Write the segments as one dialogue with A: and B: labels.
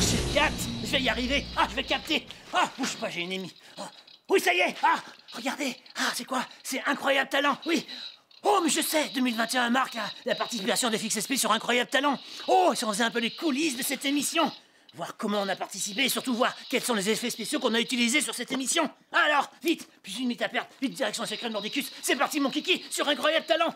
A: Je capte. Je vais y arriver. Je vais capter. Bouge pas, j'ai une ennemi. Oui, ça y est. Regardez. C'est quoi? C'est Incroyable Talent. Oui. Oh, mais je sais, 2021 marque la participation de FXSP sur Incroyable Talent. Oh, si on faisait un peu les coulisses de cette émission. Voir comment on a participé et surtout voir quels sont les effets spéciaux qu'on a utilisés sur cette émission. Alors, vite, plus une minute à perdre, vite direction secrète Mordicus. C'est parti mon kiki, sur Incroyable Talent.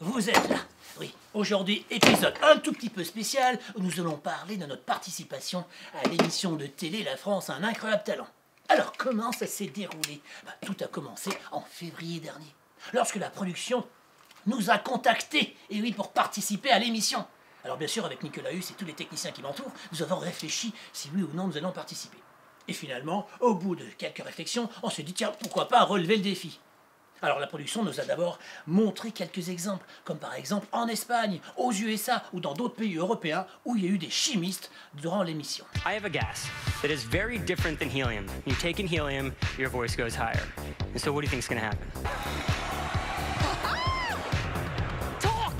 A: Vous êtes là. Oui, aujourd'hui, épisode un tout petit peu spécial où nous allons parler de notre participation à l'émission de télé La France a un incroyable talent. Alors, comment ça s'est déroulé? Tout a commencé en février dernier, lorsque la production nous a contactés, et oui, pour participer à l'émission. Alors bien sûr, avec Nicolas Huss et tous les techniciens qui m'entourent, nous avons réfléchi si oui ou non nous allons participer. Et finalement, au bout de quelques réflexions, on s'est dit, tiens, pourquoi pas relever le défi? Alors la production nous a d'abord montré quelques exemples, comme par exemple en Espagne, aux USA ou dans d'autres pays européens où il y a eu des chimistes durant l'émission.
B: I have a gas that is very different than helium. You take in helium, your voice goes higher. And so what do you think is going to happen?
C: Talk!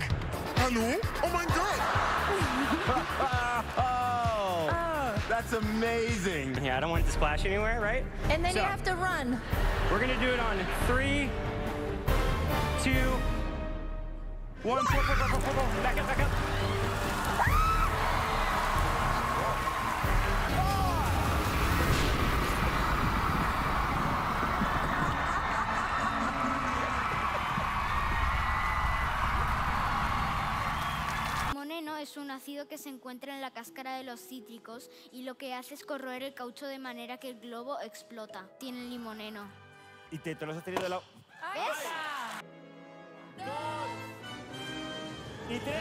C: Hello? Oh my god! That's amazing!
B: Yeah, I don't want it to splash anywhere, right?
D: And then you have to run.
B: We're going to do it on 3, 2, 1. Back up, back up.
E: Limoneno es un ácido que se encuentra en la cáscara de los cítricos y lo que hace es corroer el caucho de manera que el globo explota. Tiene el limoneno.
F: Y te lo has tenido de lado.
E: ¿Ves?
F: 2 y 3.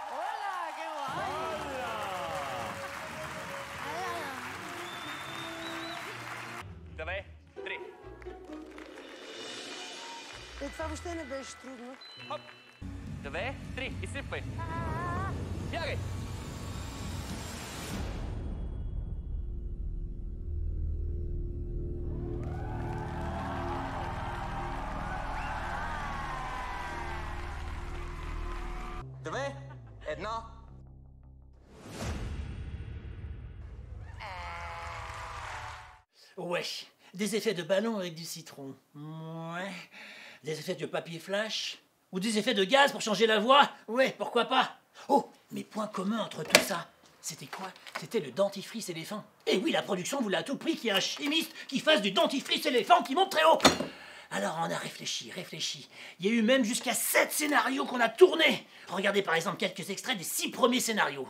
D: ¡Hola! ¡Qué guay!
B: Давай, 3.
G: Het va vostè naar de stroom, no?
B: Hop. 2, 3. I sypy. Biegaj.
C: Dve, jedna.
A: Ouais, des effets de ballon avec du citron. Ouais. Des effets de papier flash. Ou des effets de gaz pour changer la voix. Ouais, pourquoi pas. Oh, mais point commun entre tout ça, c'était quoi? C'était le dentifrice éléphant. Et oui, la production voulait à tout prix qu'il y ait un chimiste qui fasse du dentifrice éléphant qui monte très haut. Alors on a réfléchi. Il y a eu même jusqu'à 7 scénarios qu'on a tournés. Regardez par exemple quelques extraits des 6 premiers scénarios.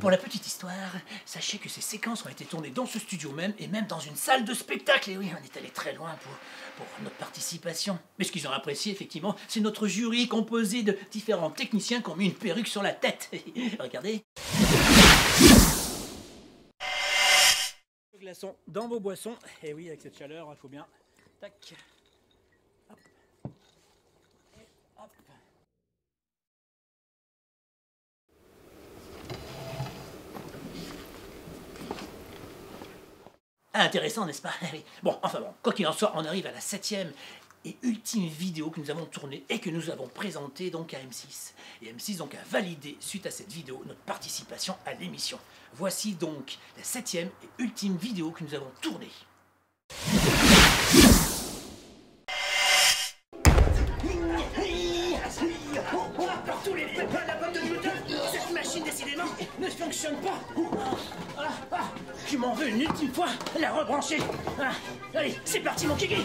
A: Pour la petite histoire, sachez que ces séquences ont été tournées dans ce studio même et même dans une salle de spectacle. Et oui, on est allé très loin pour notre participation. Mais ce qu'ils ont apprécié, effectivement, c'est notre jury composé de différents techniciens qui ont mis une perruque sur la tête. Regardez. Le glaçon dans vos boissons. Et oui, avec cette chaleur, il faut bien. Tac. Hop. Et hop. Intéressant, n'est-ce pas? Oui. Bon, enfin bon, quoi qu'il en soit, on arrive à la 7e et ultime vidéo que nous avons tournée et que nous avons présentée donc à M6. Et M6 donc a validé, suite à cette vidéo, notre participation à l'émission. Voici donc la 7e et ultime vidéo que nous avons tournée. Par tous les pépins de la boîte de Newton, cette machine décidément ne fonctionne pas. Je m'en veux une ultime fois la rebrancher. Allez, c'est parti mon kiki.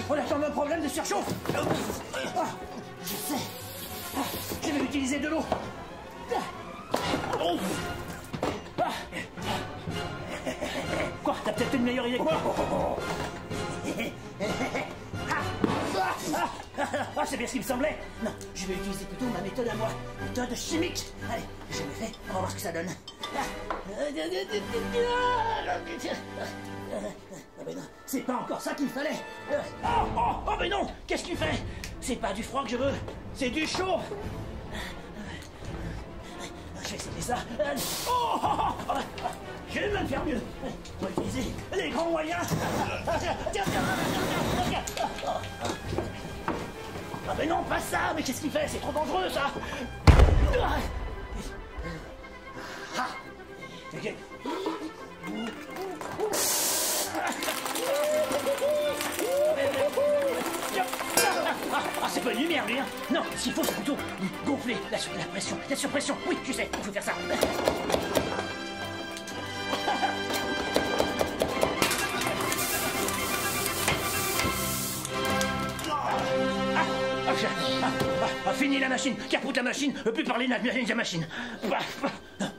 A: On a quand même un problème de surchauffe. Je sais. Je vais utiliser de l'eau. Quoi, t'as peut-être une meilleure idée que moi? C'est bien ce qui me semblait. Non, je vais utiliser plutôt ma méthode à moi. Méthode chimique. Allez, je me fais, on va voir ce que ça donne. Mais non, c'est pas encore ça qu'il fallait. Oh, mais non, qu'est-ce que tu fais? C'est pas du froid que je veux, c'est du chaud. Je vais essayer ça. Je vais même faire mieux. On va utiliser les grands moyens. Ah mais non, pas ça. Mais qu'est-ce qu'il fait? C'est trop dangereux ça. Ok. C'est pas une lumière lui, hein. Non, ce qu'il faut c'est plutôt gonfler la pression, la surpression. Oui, je sais, il faut faire ça. Fini la machine, capote la machine, plus parler de la machine.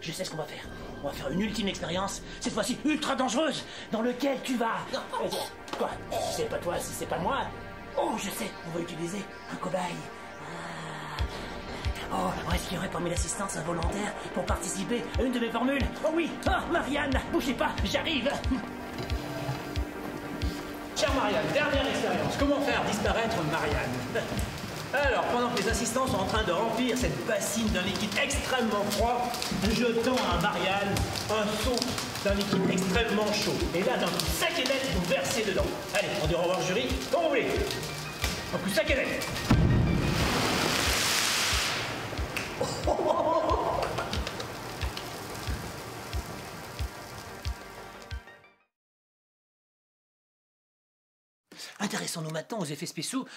A: Je sais ce qu'on va faire. On va faire une ultime expérience, cette fois-ci ultra dangereuse, dans lequel tu vas... Quoi? Si c'est pas toi, si c'est pas moi... Oh, je sais, on va utiliser un cobaye. Oh, est-ce qu'il y aurait parmi l'assistance un volontaire pour participer à une de mes formules? Oh oui, Marianne, bougez pas, j'arrive. Chère Marianne, dernière expérience, comment faire disparaître Marianne? Alors, pendant que les assistants sont en train de remplir cette bassine d'un liquide extrêmement froid, je tends à Marianne un seau d'un liquide extrêmement chaud. Et là, d'un coup sac et net, vous versez dedans. Allez, on dit au revoir jury, comme vous voulez. Un coup sac et net. Intéressons-nous maintenant aux effets spéciaux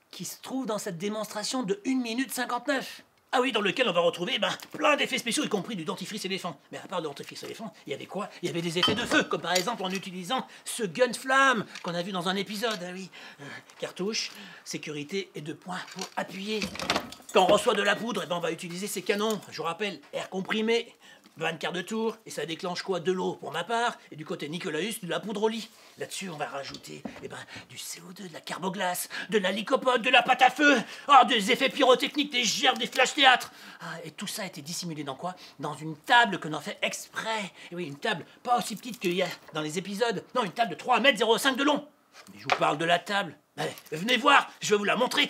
A: qui se trouvent dans cette démonstration de 1 minute 59. Ah oui, dans lequel on va retrouver plein d'effets spéciaux, y compris du dentifrice éléphant. Mais à part le dentifrice éléphant, il y avait quoi? Il y avait des effets de feu, comme par exemple en utilisant ce gun-flamme qu'on a vu dans un épisode. Ah oui, cartouche, sécurité et 2 points pour appuyer. Quand on reçoit de la poudre, on va utiliser ces canons. Je vous rappelle, air comprimé, 20 quarts de tour, et ça déclenche quoi? De l'eau pour ma part, et du côté Nicolaus, de la poudre au lit. Là-dessus, on va rajouter du CO2, de la carboglace, de la lycopode, de la pâte à feu, des effets pyrotechniques, des gerbes, des flash théâtres. Et tout ça a été dissimulé dans quoi? Dans une table que l'on fait exprès. Et oui, une table pas aussi petite qu'il y a dans les épisodes. Non, une table de 3,05 m de long. Mais je vous parle de la table. Allez, venez voir, je vais vous la montrer.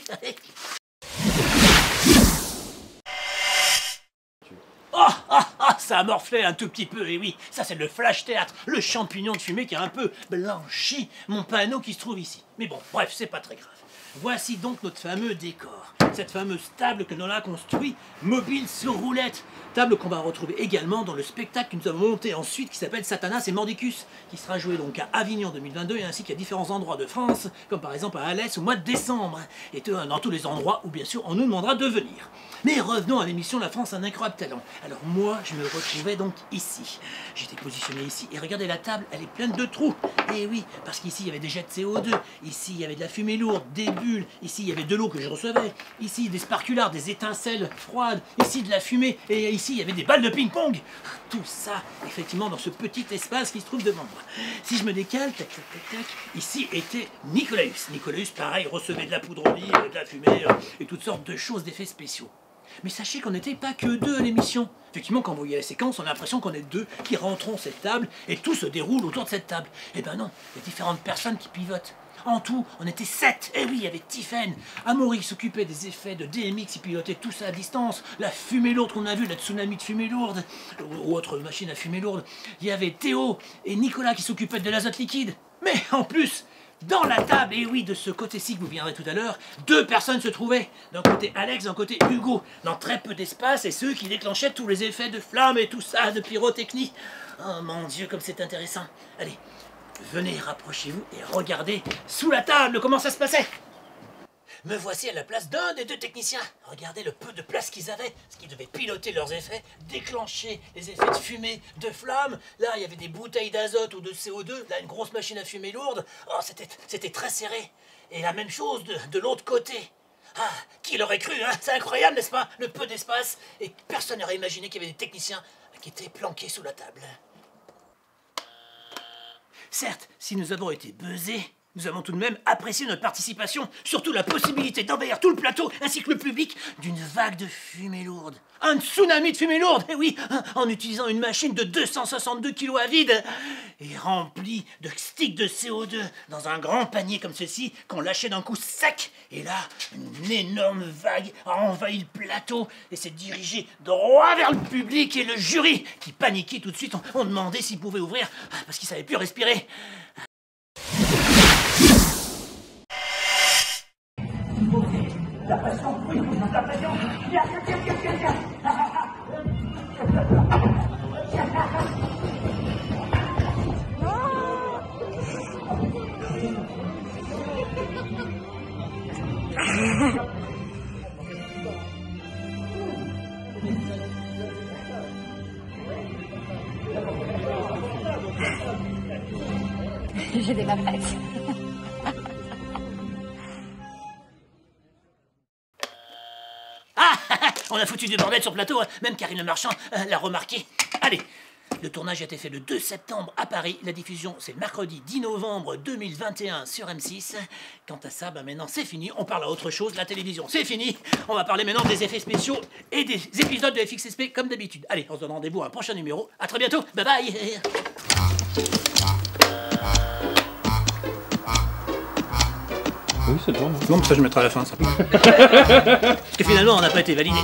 A: Ça a morflé un tout petit peu, et oui, ça c'est le flash théâtre, le champignon de fumée qui a un peu blanchi mon panneau qui se trouve ici. Mais bon, bref, c'est pas très grave. Voici donc notre fameux décor, cette fameuse table que l'on a construit, mobile sur roulette. Table qu'on va retrouver également dans le spectacle que nous avons monté ensuite qui s'appelle Satanas et Mordicus, qui sera joué donc à Avignon 2022 et ainsi qu'à différents endroits de France, comme par exemple à Alès au mois de décembre, et dans tous les endroits où bien sûr on nous demandera de venir. Mais revenons à l'émission La France a un incroyable talent. Alors moi, je me retrouvais donc ici. J'étais positionné ici, et regardez la table, elle est pleine de trous. Et oui, parce qu'ici il y avait des jets de CO2, ici il y avait de la fumée lourde, des bulles, bulles. Ici, il y avait de l'eau que je recevais. Ici, des sparkulars, des étincelles froides. Ici, de la fumée. Et ici, il y avait des balles de ping-pong. Tout ça, effectivement, dans ce petit espace qui se trouve devant moi. Si je me décale, tac, tac, tac, tac, ici était Nicolaus. Nicolaus, pareil, recevait de la poudre au lit, de la fumée et toutes sortes de choses, d'effets spéciaux. Mais sachez qu'on n'était pas que deux à l'émission. Effectivement, quand vous voyez la séquence, on a l'impression qu'on est deux qui rentrons cette table et tout se déroule autour de cette table. Eh ben non, il y a différentes personnes qui pivotent. En tout, on était 7. Eh oui, il y avait Tiffen. Amaury qui s'occupait des effets de DMX, il pilotait tout ça à distance. La fumée lourde qu'on a vue, la tsunami de fumée lourde, ou autre machine à fumée lourde. Il y avait Théo et Nicolas qui s'occupaient de l'azote liquide. Mais en plus, dans la table, et oui, de ce côté-ci que vous viendrez tout à l'heure, 2 personnes se trouvaient. D'un côté Alex, d'un côté Hugo. Dans très peu d'espace, et ceux qui déclenchaient tous les effets de flammes et tout ça, de pyrotechnie. Oh mon Dieu, comme c'est intéressant. Allez, venez, rapprochez-vous et regardez sous la table comment ça se passait. Me voici à la place d'un des 2 techniciens. Regardez le peu de place qu'ils avaient, parce qu'ils devaient piloter leurs effets, déclencher les effets de fumée, de flammes. Là, il y avait des bouteilles d'azote ou de CO2, là, une grosse machine à fumée lourde. Oh, c'était très serré. Et la même chose de l'autre côté. Ah, qui l'aurait cru, hein? C'est incroyable, n'est-ce pas? Le peu d'espace, et personne n'aurait imaginé qu'il y avait des techniciens qui étaient planqués sous la table. Certes, si nous avons été buzzés, nous avons tout de même apprécié notre participation, surtout la possibilité d'envahir tout le plateau ainsi que le public d'une vague de fumée lourde. Un tsunami de fumée lourde, eh oui, en utilisant une machine de 262 kg à vide et remplie de sticks de CO2 dans un grand panier comme ceci qu'on lâchait d'un coup sec. Et là, une énorme vague a envahi le plateau et s'est dirigée droit vers le public et le jury qui paniquait tout de suite. On demandait s'ils pouvaient ouvrir parce qu'ils ne savaient plus respirer. La pression, oui, la pression.
D: J'étais pas prête.
A: On a foutu du bordel sur le plateau, hein. Même Karine Le Marchand l'a remarqué. Allez, le tournage a été fait le 2 septembre à Paris. La diffusion, c'est le mercredi 10 novembre 2021 sur M6. Quant à ça, maintenant c'est fini. On parle à autre chose, la télévision, c'est fini. On va parler maintenant des effets spéciaux et des épisodes de FXSP comme d'habitude. Allez, on se donne rendez-vous à un prochain numéro. À très bientôt, bye bye.
H: Oui, c'est bon.
A: Non, mais ça je mettrai à la fin, ça. Parce que finalement, on n'a pas été validé.